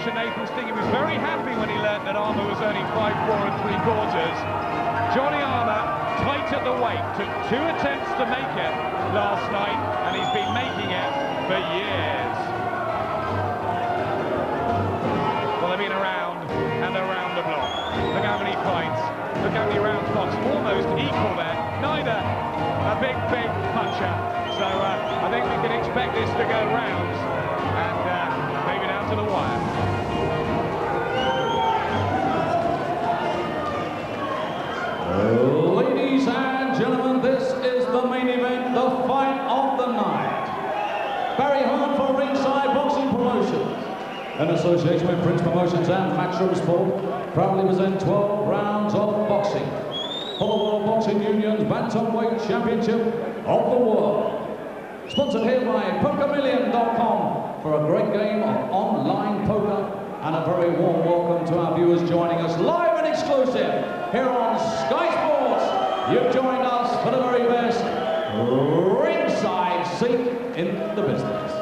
mention Nathan Sting. He was very happy when he learnt that Armour was only 5'4" and 3/4. Johnny Armour, tight at the weight, took 2 attempts to make it last night, and he's been making it for years. Well, they've been around and around the block. Look how many fights, look how many rounds boxed, almost equal there. Neither a big puncher. So I think we can expect this to go rounds and maybe down to the wire. Ladies and gentlemen, this is the main event, the fight of the night. Barry Hart for Ringside Boxing Promotions, in association with Prince Promotions and Matchroom Sport, proudly present 12 rounds of boxing for the World Boxing Union's Bantamweight Championship of the World. Sponsored here by PokerMillion.com for a great game of online poker, and a very warm welcome to our viewers joining us live and exclusive here on Sky Sports. You've joined us for the very best ringside seat in the business.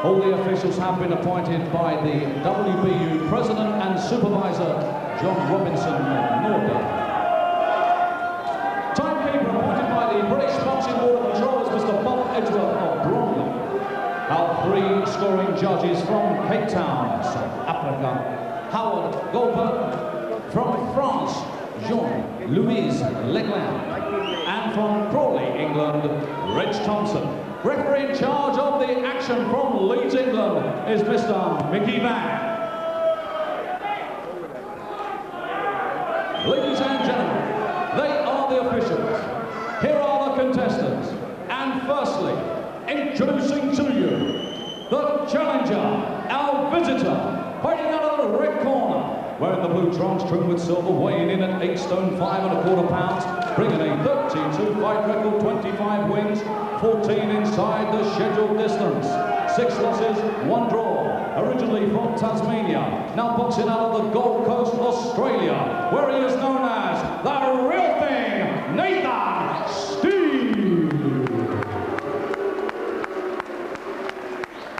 All the officials have been appointed by the WBU President and Supervisor, John Robinson Norda. Timekeeper appointed by the British Boxing Board of Controllers, Mr. Bob Edgeworth of Bromley. Our 3 scoring judges from Cape Town, South Africa, Howard Goldberg. From France, Jean-Louis Legland. And from Crawley, England, Reg Thompson. Referee in charge of the action from Leeds, England, is Mr. Mickey Van. Ladies and gentlemen, they are the officials. Here are the contestants. And firstly, introducing to you, the challenger, our visitor, fighting out of the red corner, wearing the blue trunks trimmed with silver, weighing in at 8 stone 5 1/4 pounds, bringing a 32 fight record, 25 wins, 14 inside the scheduled distance, 6 losses, 1 draw. Originally from Tasmania, now boxing out of the Gold Coast, Australia, where he is known as the real thing, Nathan Sting.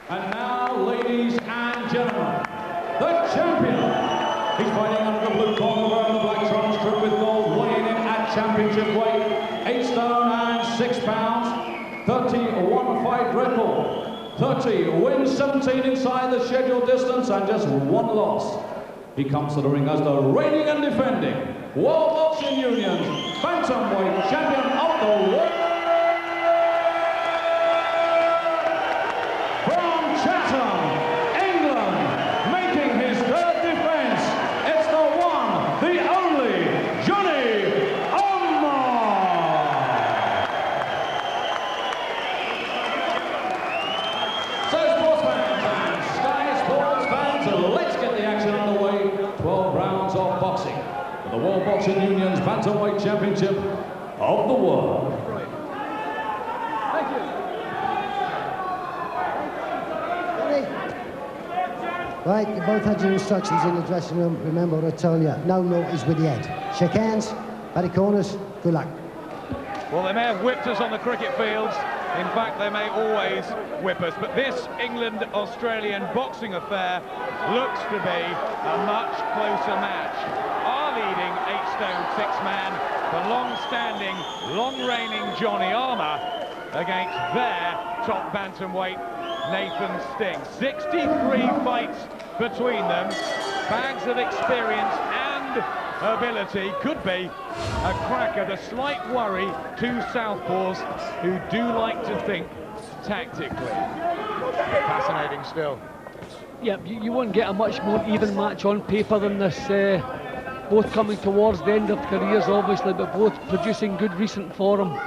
And now, ladies and gentlemen, the champion. He's fighting under the blue corner, wearing the black trunks, trimmed with gold, weighing in at championship weight, 8 stone and 6 pounds, 31 fight record, 30 wins, 17 inside the scheduled distance, and just 1 loss. He comes to the ring as the reigning and defending World Boxing Union's Bantamweight Champion of the World. The World Boxing Union's Bantamweight Championship of the World. Thank you. Right, you both had your instructions in the dressing room. Remember what I told you. No naughties with the head. Shake hands, paddy corners, good luck. Well, they may have whipped us on the cricket fields. In fact, they may always whip us. But this England-Australian boxing affair looks to be a much closer match. Our leading 8 stone 6 man, the long-standing, long-reigning Johnny Armour against their top bantamweight, Nathan Sting. 63 fights between them, bags of experience and ability. Could be a cracker. The slight worry to southpaws who do like to think tactically. Fascinating still. Yeah, you won't get a much more even match on paper than this. Both coming towards the end of careers, obviously, but both producing good recent form.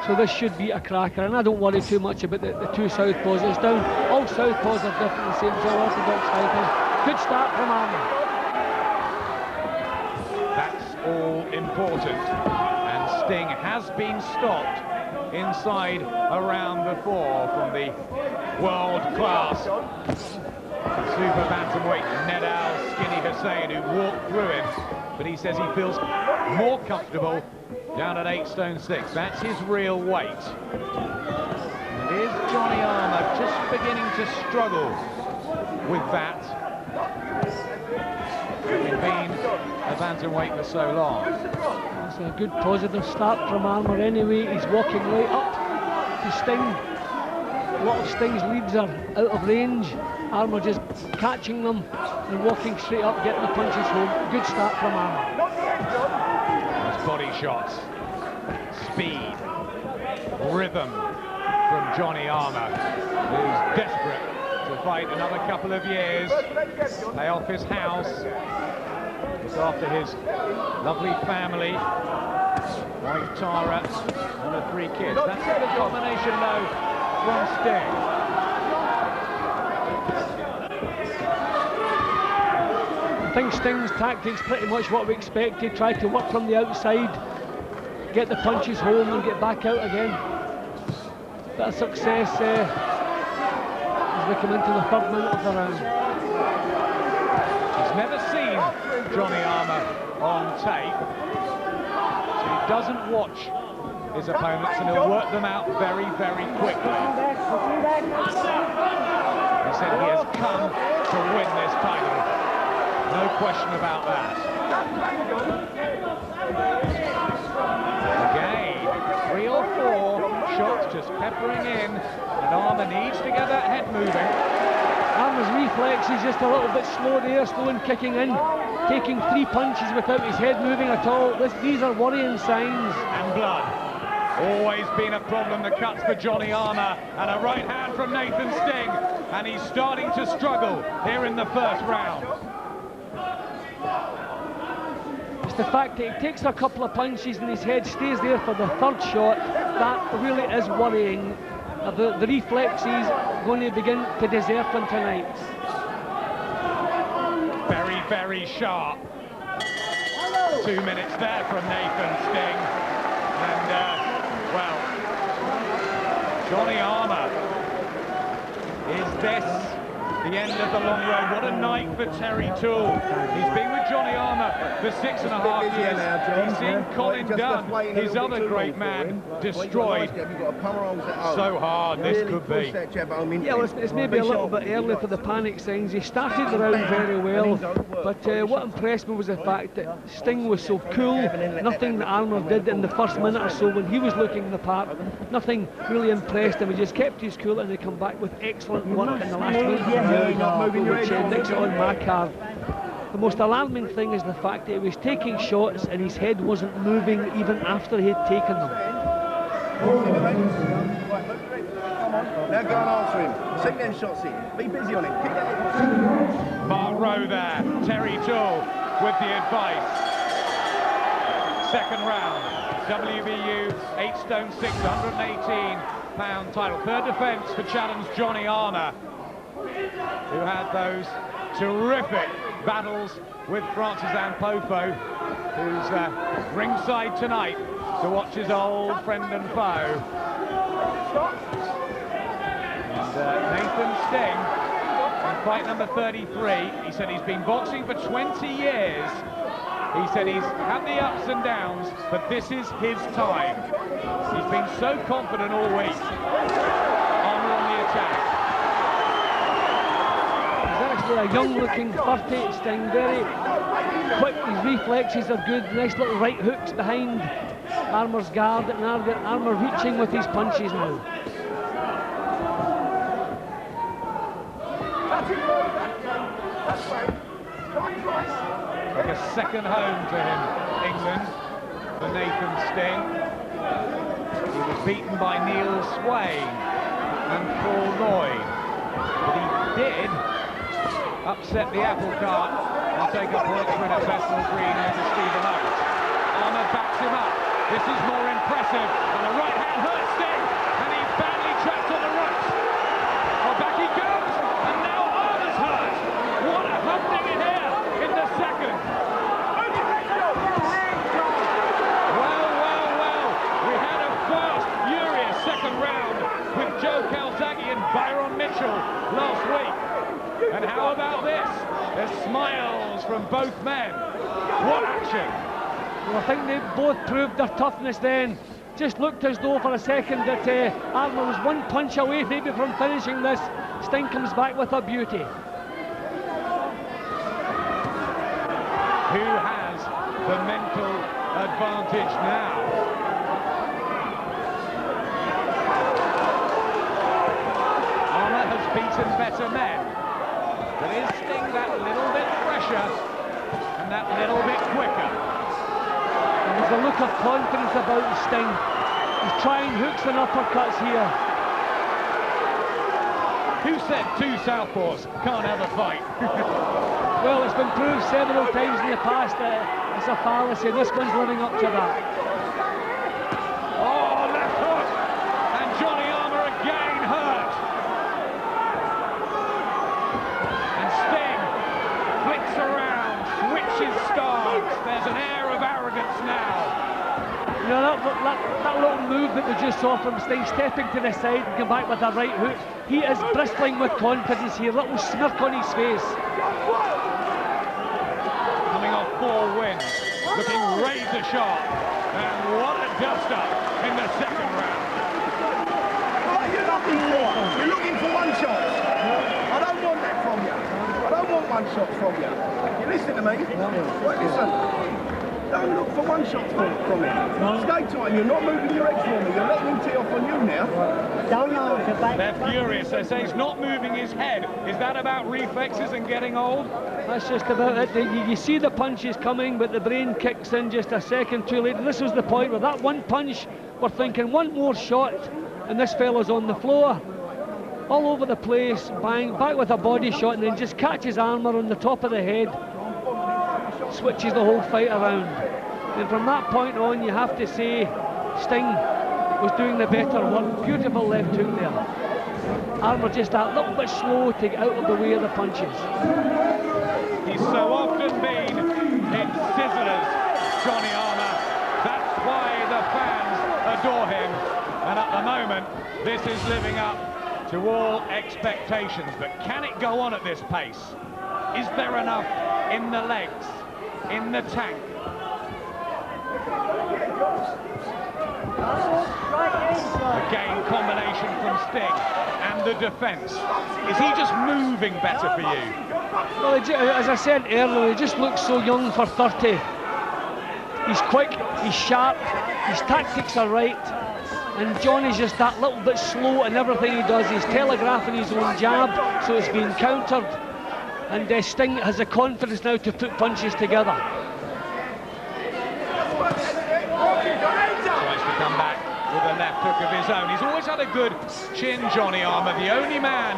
So this should be a cracker, and I don't worry too much about the 2 southpaws. It's down. All southpaws are different, the same as all orthodox fighters. Good start from Armour. That's all important, and Sting has been stopped inside a round before from the world-class super bantamweight Nedal Skinny Hussein, who walked through him, but he says he feels more comfortable down at 8 stone 6. That's his real weight. And here's Johnny Armour just beginning to struggle with that. Having been a bantamweight for so long. It's a good positive start from Armour anyway. He's walking right up to Sting. A lot of Sting's leads are out of range. Armour just catching them and walking straight up, getting the punches home. Good start from Armour. Those body shots, speed, rhythm from Johnny Armour, who's desperate to fight another couple of years, pay off his house, look after his lovely family, wife Tara and the 3 kids. That's the combination though from Sting. I think Sting's tactics pretty much what we expected. Tried to work from the outside, get the punches home and get back out again. Bit of success as we come into the 3rd minute of the round. He's never seen Johnny Armour on tape, so he doesn't watch his opponents and he'll work them out very, very quickly. He said he has come to win this title. No question about that. Again, 3 or 4 shots just peppering in, and Armour needs to get that head moving. Armour's reflex is just a little bit slow there, slow in kicking in, taking 3 punches without his head moving at all. These are worrying signs. And blood. Always been a problem, the cuts for Johnny Armour, and a right hand from Nathan Sting, and he's starting to struggle here in the 1st round. It's the fact that he takes a couple of punches and his head stays there for the 3rd shot. That really is worrying. The reflexes going to begin to desert him tonight. Very, very sharp. 2 minutes there from Nathan Sting. And, well, Johnny Armour, is this the end of the long road? What a night for Terry Toole. He's been with Johnny Armour for 6.5 years. He's seen Colin Dunn, his other great man, destroyed. So hard this could be. Yeah, well, it's maybe a little bit early for the panic signs. He started the round very well, but what impressed me was the fact that Sting was so cool. Nothing that Armour did in the 1st minute or so when he was looking the part, nothing really impressed him. He just kept his cool and they come back with excellent work in the last minute. Which Nick's on my card. The most alarming thing is the fact that he was taking shots and his head wasn't moving even after he had taken them. Now go and answer him. Take them shots in. Be busy on him. Mark Rowe there. Terry Toole with the advice. 2nd round. WBU 8 stone 6, 118-pound title. 3rd defence for Chatham's Johnny Armour, who had those terrific battles with Francis Poufo, who's ringside tonight to watch his old friend and foe. And Nathan Sting, in fight number 33, he said he's been boxing for 20 years. He said he's had the ups and downs, but this is his time. He's been so confident all week. Armour on the attack. A young-looking 38 Sting, very quick, his reflexes are good, nice little right hooks behind Armour's guard, and Armour reaching with his punches now. Like a second home to him, England, for Nathan Sting. He was beaten by Neil Swain and Paul Lloyd, but he did upset the apple cart and take a point win at Bethnal Green over Stephen Oates. Armour backs him up. This is more impressive. And the right hand hurts Sting, and he's badly trapped on the ropes. Well, back he goes, and now Armour's hurt. What a happening in here in the 2nd. Well. We had a fast, furious 2nd round with Joe Calzaghe and Byron Mitchell last week. And how about this? There's smiles from both men. What action! Well, I think they both proved their toughness then. Just looked as though for a second that Armour was 1 punch away maybe from finishing this. Sting comes back with a beauty. who has the mental advantage now. Armour has beaten better men, but is Sting that little bit fresher and that little bit quicker? There's a look of confidence about Sting. He's trying hooks and uppercuts here. Who said two southpaws can't have a fight? Well, it's been proved several times in the past that it's a fallacy. This one's living up to that. Oh, left hook! And Johnny Armour again hurt. And Sting flicks around, switches stance. There's an air of arrogance now. You know, that little move that we just saw from Sting, stepping to the side and come back with a right hook. He is bristling with confidence here, little smirk on his face. Coming off 4 wins, looking razor sharp. And what a dust-up in the second round. What are you looking for? You're looking for one shot. I don't want that from you. I don't want one shot from you. You listen to me? Right, listen. Don't look for one shot from him. Skate time, you're not moving your legs for me. You're letting him tee off on you now. Don't know the back. They're furious. They say he's not moving his head. Is that about reflexes and getting old? That's just about it. You see the punches coming, but the brain kicks in just a second too late. This was the point where that one punch, we're thinking one more shot, and this fella's on the floor, all over the place, bang, back with a body shot, and then just catches Armour on the top of the head, switches the whole fight around. And from that point on, you have to say Sting was doing the better work. Beautiful left hook there. Armour just that little bit slow to get out of the way of the punches. He's so often been in sizzlers, Johnny Armour. That's why the fans adore him. And at the moment, this is living up to all expectations. But can it go on at this pace? Is there enough in the legs, in the tank? Again, combination from Sting and the defence. Is he just moving better for you? Well, as I said earlier, he just looks so young for 30. He's quick, he's sharp, his tactics are right, and Johnny's just that little bit slow in everything he does. He's telegraphing his own jab, so it's being countered, and Sting has the confidence now to put punches together. Tries to come back with a left hook of his own. He's always had a good chin, Johnny Armour. The only man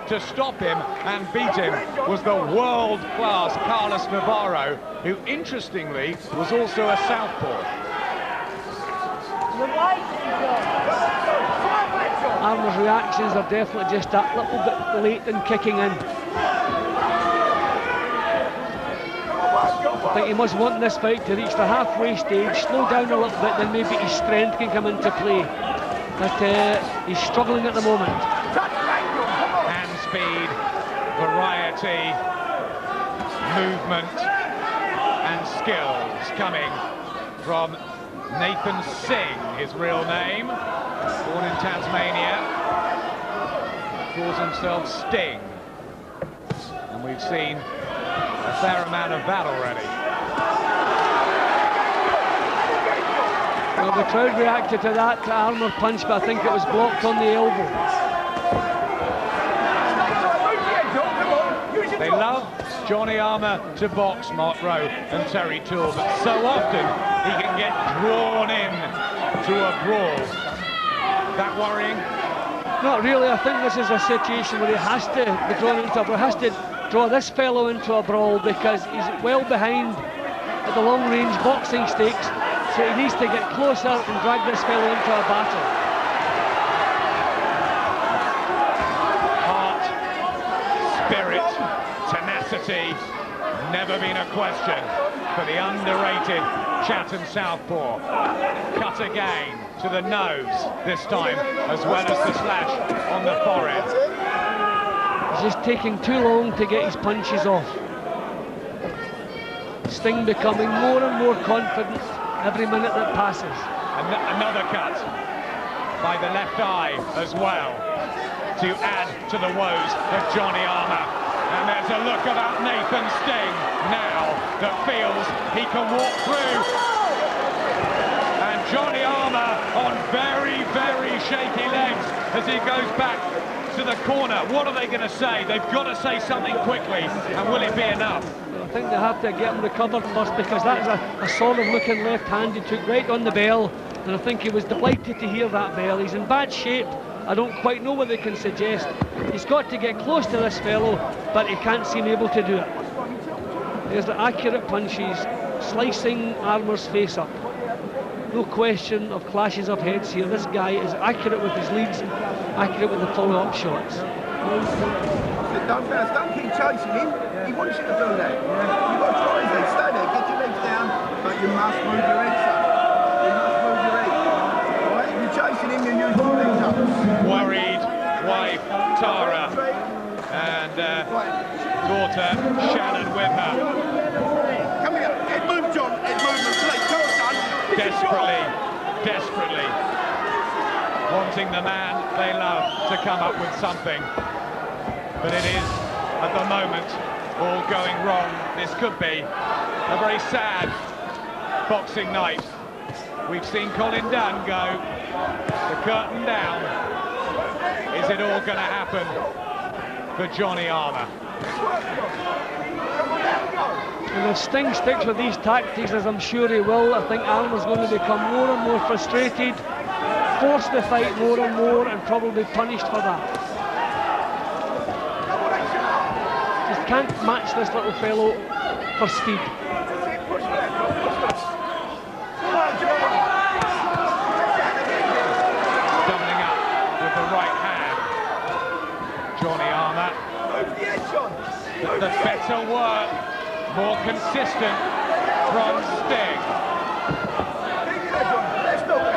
to stop him and beat him was the world-class Carlos Navarro, who interestingly was also a southpaw. Armour's reactions are definitely just that little bit late in kicking in. I think he must want this fight to reach the halfway stage, slow down a little bit, then maybe his strength can come into play. But he's struggling at the moment. Hand speed, variety, movement and skills coming from Nathan Singh, his real name, born in Tasmania, calls himself Sting. And we've seen a fair amount of that already. Well, the crowd reacted to that Armour punch, but I think it was blocked on the elbow. They love Johnny Armour to box, Mark Rowe and Terry Toole, but so often he can get drawn in to a brawl. That worrying? Not really. I think this is a situation where he has to be drawn into a brawl. He has to draw this fellow into a brawl because he's well behind at the long-range boxing stakes, so he needs to get closer and drag this fellow into a battle. Heart, spirit, tenacity, never been a question for the underrated Chatham southpaw. Cut again to the nose this time, as well as the slash on the forehead. He's just taking too long to get his punches off. Sting becoming more and more confident every minute that passes. Another cut by the left eye as well, to add to the woes of Johnny Armour. And there's a look about Nathan Sting now that feels he can walk through. And Johnny Armour on very, very shaky legs as he goes back to the corner. What are they going to say? They've got to say something quickly, and will it be enough? I think they have to get him recovered first, because that's a solid looking left hand. He took right on the bell, and I think he was delighted to hear that bell. He's in bad shape. I don't quite know what they can suggest. He's got to get close to this fellow, but he can't seem able to do it. There's the accurate punches, slicing Armour's face up. No question of clashes of heads here. This guy is accurate with his leads, accurate with the follow-up shots. Don't keep chasing him. He wants you to do that. You've got to try his legs. Stay there, get your legs down, but you must move your head, son. You must move your head. Right? If you're chasing him, you use your legs up. Worried wife Tara and daughter Shannon with her. Come here. Head move, John. Head movement, please. Come on, son. Desperately wanting the man they love to come up with something. But it is, at the moment, all going wrong. This could be a very sad boxing night. We've seen Colin Dunn go. The curtain down. Is it all going to happen for Johnny Armour? And if Sting sticks with these tactics, as I'm sure he will, I think Armour's going to become more and more frustrated, force the fight more and more, and probably punished for that. Just can't match this little fellow for speed. Doubling up with the right hand. Johnny Armour. The better work, more consistent from Sting.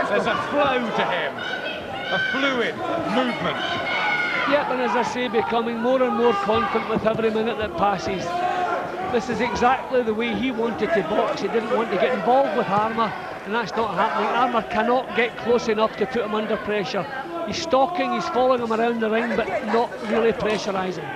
There's a flow to him, a fluid movement. Yep, and as I say, becoming more and more confident with every minute that passes. This is exactly the way he wanted to box. He didn't want to get involved with Armour, and that's not happening. Armour cannot get close enough to put him under pressure. He's stalking, he's following him around the ring, but not really pressurising.